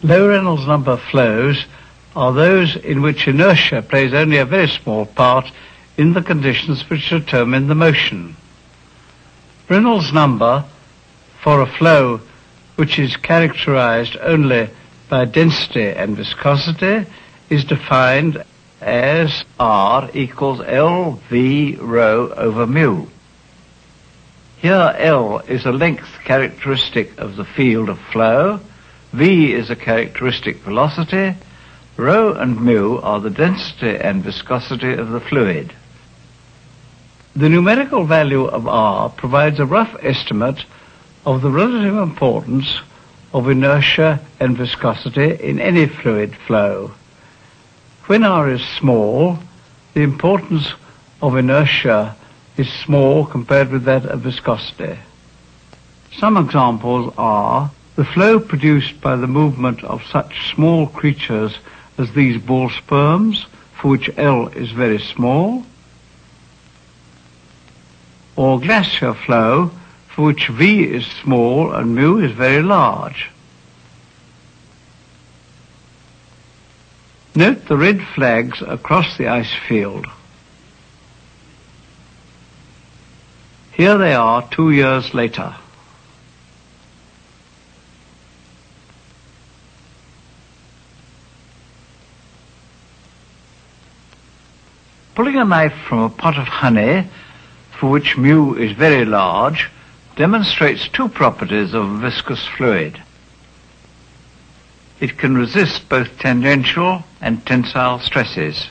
Low Reynolds number flows are those in which inertia plays only a very small part in the conditions which determine the motion. Reynolds number for a flow which is characterized only by density and viscosity is defined as R equals LV rho over mu. Here L is a length characteristic of the field of flow, V is a characteristic velocity, rho and mu are the density and viscosity of the fluid. The numerical value of R provides a rough estimate of the relative importance of inertia and viscosity in any fluid flow. When R is small, the importance of inertia is small compared with that of viscosity. Some examples are the flow produced by the movement of such small creatures as these bull sperms, for which L is very small, or glacier flow, for which V is small and mu is very large. Note the red flags across the ice field. Here they are 2 years later. Pulling a knife from a pot of honey, for which mu is very large, demonstrates two properties of a viscous fluid. It can resist both tangential and tensile stresses.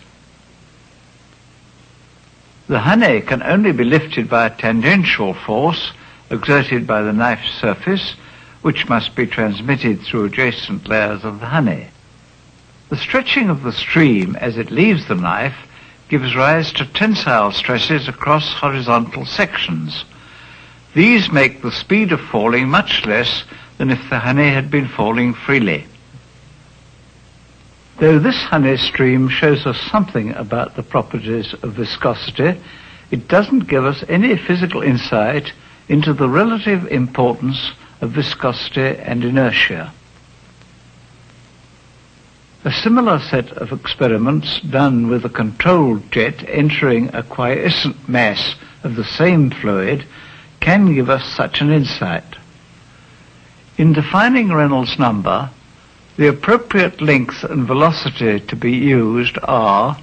The honey can only be lifted by a tangential force exerted by the knife's surface, which must be transmitted through adjacent layers of the honey. The stretching of the stream as it leaves the knife gives rise to tensile stresses across horizontal sections. These make the speed of falling much less than if the honey had been falling freely. Though this honey stream shows us something about the properties of viscosity, it doesn't give us any physical insight into the relative importance of viscosity and inertia. A similar set of experiments done with a controlled jet entering a quiescent mass of the same fluid can give us such an insight. In defining Reynolds number, the appropriate length and velocity to be used are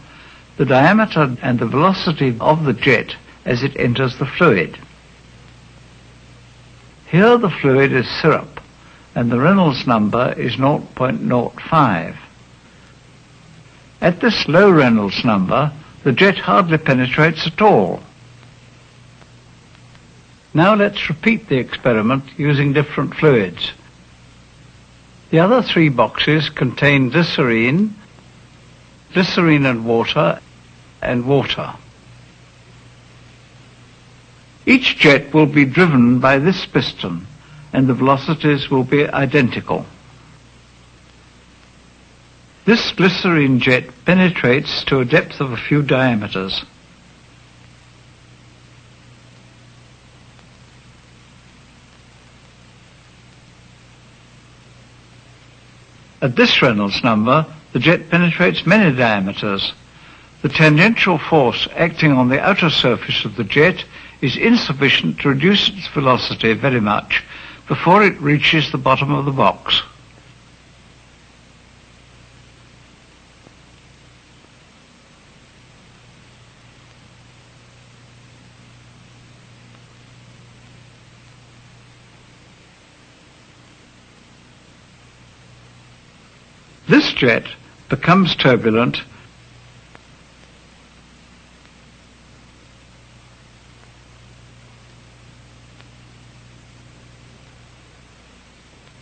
the diameter and the velocity of the jet as it enters the fluid. Here the fluid is syrup, and the Reynolds number is 0.05. At this low Reynolds number, the jet hardly penetrates at all. Now let's repeat the experiment using different fluids. The other three boxes contain glycerine, and water, and water. Each jet will be driven by this piston, and the velocities will be identical. This glycerine jet penetrates to a depth of a few diameters. At this Reynolds number, the jet penetrates many diameters. The tangential force acting on the outer surface of the jet is insufficient to reduce its velocity very much before it reaches the bottom of the box. This jet becomes turbulent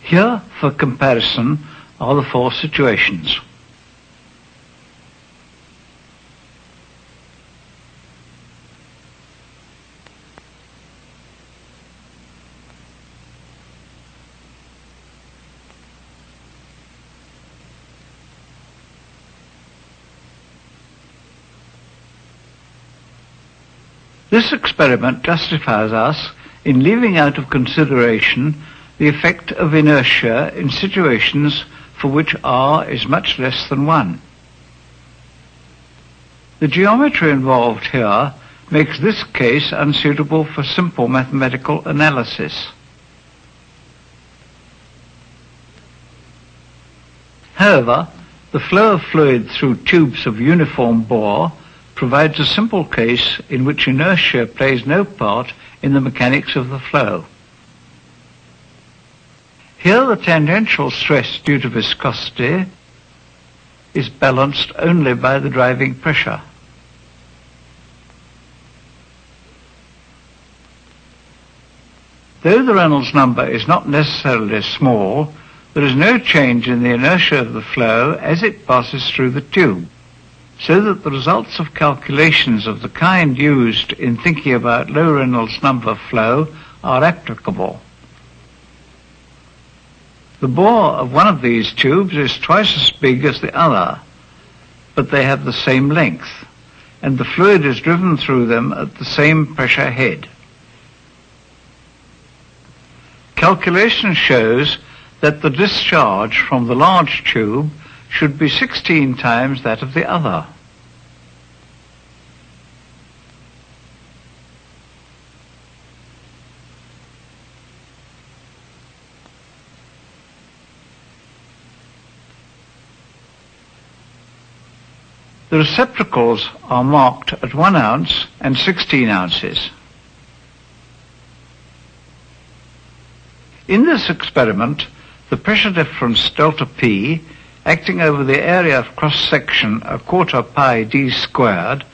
Here, for comparison, are the four situations. This experiment justifies us in leaving out of consideration the effect of inertia in situations for which r is much less than 1. The geometry involved here makes this case unsuitable for simple mathematical analysis. However, the flow of fluid through tubes of uniform bore provides a simple case in which inertia plays no part in the mechanics of the flow. Here the tangential stress due to viscosity is balanced only by the driving pressure. Though the Reynolds number is not necessarily small, there is no change in the inertia of the flow as it passes through the tube, so that the results of calculations of the kind used in thinking about low Reynolds number flow are applicable. The bore of one of these tubes is twice as big as the other, but they have the same length, and the fluid is driven through them at the same pressure head. Calculation shows that the discharge from the large tube should be 16 times that of the other. The receptacles are marked at 1 ounce and 16 ounces. In this experiment, the pressure difference delta P, acting over the area of cross-section a quarter pi d squared,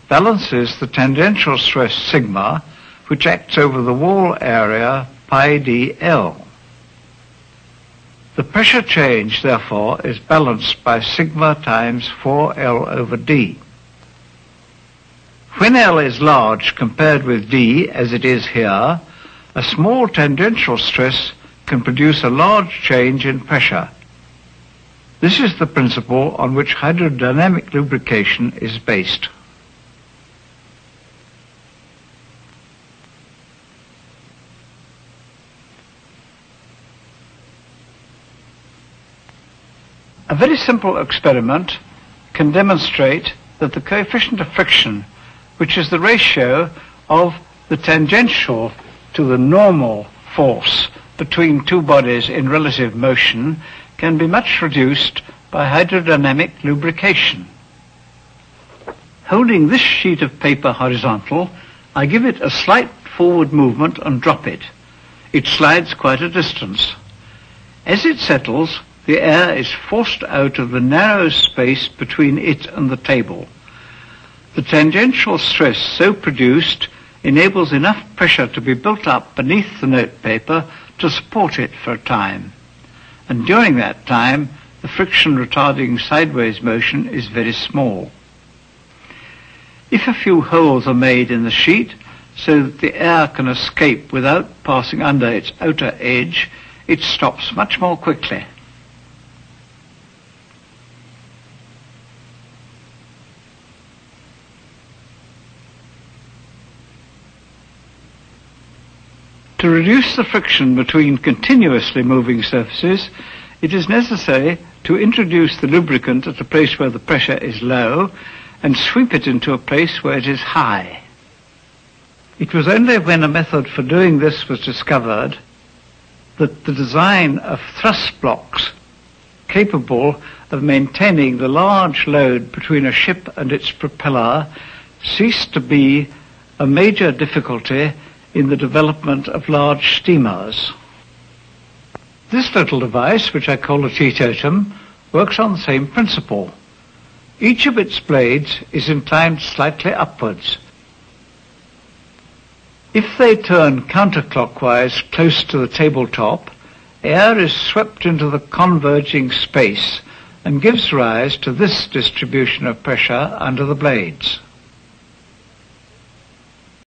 balances the tangential stress sigma, which acts over the wall area pi dl. The pressure change, therefore, is balanced by sigma times 4L over d. When L is large compared with d, as it is here, a small tangential stress can produce a large change in pressure. This is the principle on which hydrodynamic lubrication is based. A very simple experiment can demonstrate that the coefficient of friction, which is the ratio of the tangential to the normal force between two bodies in relative motion, can be much reduced by hydrodynamic lubrication. Holding this sheet of paper horizontal, I give it a slight forward movement and drop it. It slides quite a distance. As it settles, the air is forced out of the narrow space between it and the table. The tangential stress so produced enables enough pressure to be built up beneath the notepaper to support it for a time. And during that time, the friction retarding sideways motion is very small. If a few holes are made in the sheet so that the air can escape without passing under its outer edge, it stops much more quickly. To reduce the friction between continuously moving surfaces, it is necessary to introduce the lubricant at a place where the pressure is low and sweep it into a place where it is high. It was only when a method for doing this was discovered that the design of thrust blocks capable of maintaining the large load between a ship and its propeller ceased to be a major difficulty in the development of large steamers. This little device, which I call a teetotum, works on the same principle. Each of its blades is inclined slightly upwards. If they turn counterclockwise close to the tabletop, air is swept into the converging space and gives rise to this distribution of pressure under the blades.